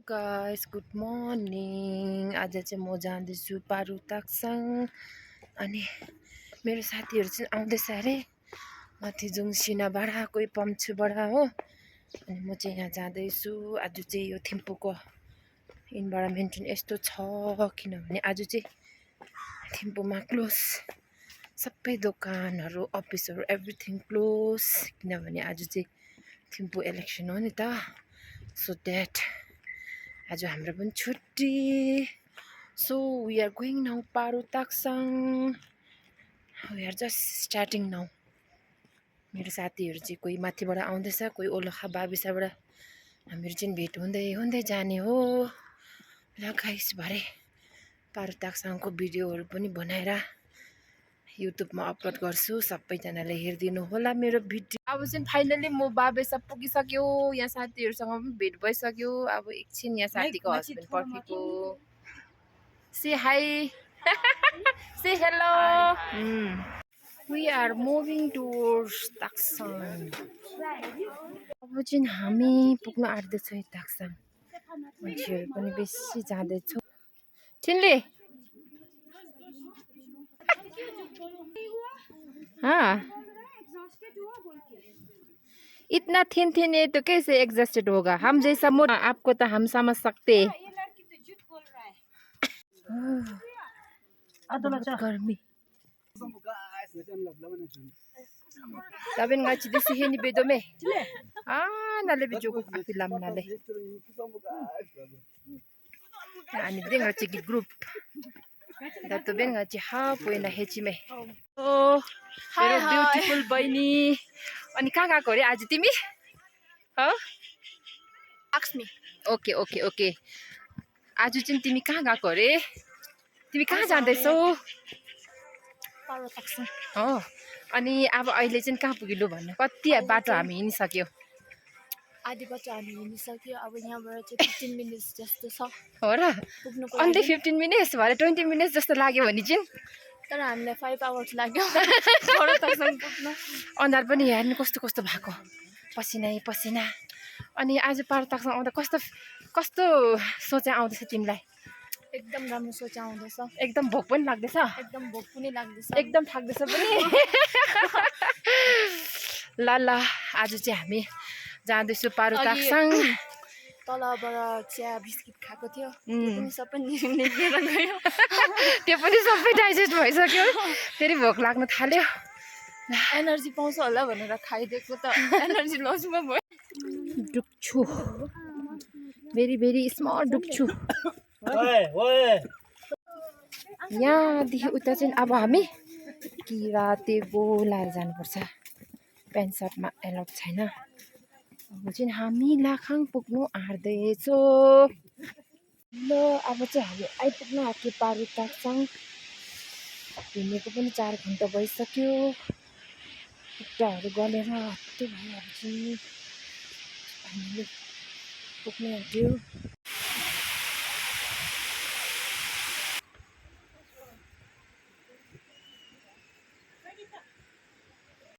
Guys good morning. आज चाहिँ म जाँदैछु पारुताक्साङ अनि मेरो साथीहरू चाहिँ आउँदैछ अरे माथि जुङसिनाबाट कोही पम्चुबाट हो। अनि म चाहिँ यहाँ जाँदैछु। आज चाहिँ यो थिम्पूको इन्भाइरोमेन्ट चाहिँ यस्तो छ किनभने आज चाहिँ थिम्पूमा क्लोज, सबै दोकानहरू अफिसहरू एभ्रिथिङ क्लोज किनभने आज चाहिँ थिम्पू इलेक्सन हो नि त। सो द्याट आज हाम्रो पनि छुट्टी। So we are going now पारुताक्साङ। We are just starting now. मेरो साथीहरू चाहिँ कोही माथिबाट आउँदैछ, कोही ओलखा बाबिसाबाट। हामीहरू चाहिँ भेट हुँदै हुँदै जाने हो। ल गाइस, भरे पारुताक्साङको भिडियोहरू पनि बनाएर युट्युबमा अपलोड गर्छु। सबैजनाले हेरिदिनु होला मेरो भिडियो। अब चाहिँ फाइनली म बाबेसा पुगिसक्यो। यहाँ साथीहरूसँग पनि भेट भइसक्यो। अब एकछिन यहाँ साथीको हस्बेन्ड पर्खेको। Say hi say hello. We are moving towards Taktsang. अब चाहिँ हामी पुग्न आँट्दैछौँ ताक्साङ। मान्छेहरू पनि बेसी जाँदैछौँ। चिन्ले हाँ, इतना थिन थिन है तो कैसे एडजस्टेड होगा? हम जैसा मोटा आपको तो हम समझ सकते। गर्मी Saben nga chidi sihe ni bedo me. Nale bejo ko apilam nale. Ani bideng nga chigi group. Dato ben nga chi ha po na hechi me. Oh, very beautiful bani. Ani kहाँ गएको रे आज तिमी? हो? Ask me. Okay, okay, okay. आज चाहिँ तिमी कहाँ गएको रे? तिमी कहाँ जाँदैछौ? पारुताक्साङ। हो। अनि अब अहिले चाहिँ कहाँ पुगिलु भन्नु? कति बाटो हामी हिँडिसक्यो? आधी बाटो हामी हिँडिसक्यो। अब यहाँबाट चाहिँ 15 मिनेट्स जस्तो छ। हो र? अन्ली 15 मिनेट्स भरे 20 मिनेट्स जस्तो लाग्यो भने चाहिँ तर हामीलाई 5 आवर्स लाग्यो पारुताक्साङ पुग्न। अनुहार पनि हेर्नु कस्तो कस्तो भएको, पसिनै पसिना। अनि आज पारुताक्साङ आउँदा कस्तो कस्तो सोचाइ आउँदैछ तिमीलाई? एकदम राम्रो सोच आउँदैछ। एकदम भोक पनि लाग्दैछ? एकदम भोक पनि लाग्दैछ। एकदम थाक्दैछ पनि। ल ल, आज चाहिँ हामी जाँदैछु पारुताक्साङ। तलबाट चिया बिस्किट खाएको थियो, त्यो पनि सबै निकेर गयो। त्यो पनि सबै डाइजेस्ट भइसक्यो। फेरि भोक लाग्न थाल्यो। एनर्जी पाउँछ होला भनेर खाइदिएको त एनर्जी लसमा भयो। डुक्छु, भेरी भेरी स्मल डुक्छु। यहाँदेखि उता चाहिँ अब हामी किराते बोलाएर जानुपर्छ। प्यान्ट सर्टमा एलाउड छैन। अब चाहिँ हामी लाखाङ पुग्नु आँट्दैछौँ। ल अब चाहिँ हामी आइपुग्नु आँट्यो पारुताक्साङ। हिँडेको पनि 4 घन्टा भइसक्यो। खुट्टाहरू गलेर हत्तु भयो। अब चाहिँ हामीले पुग्नु आँट्यो।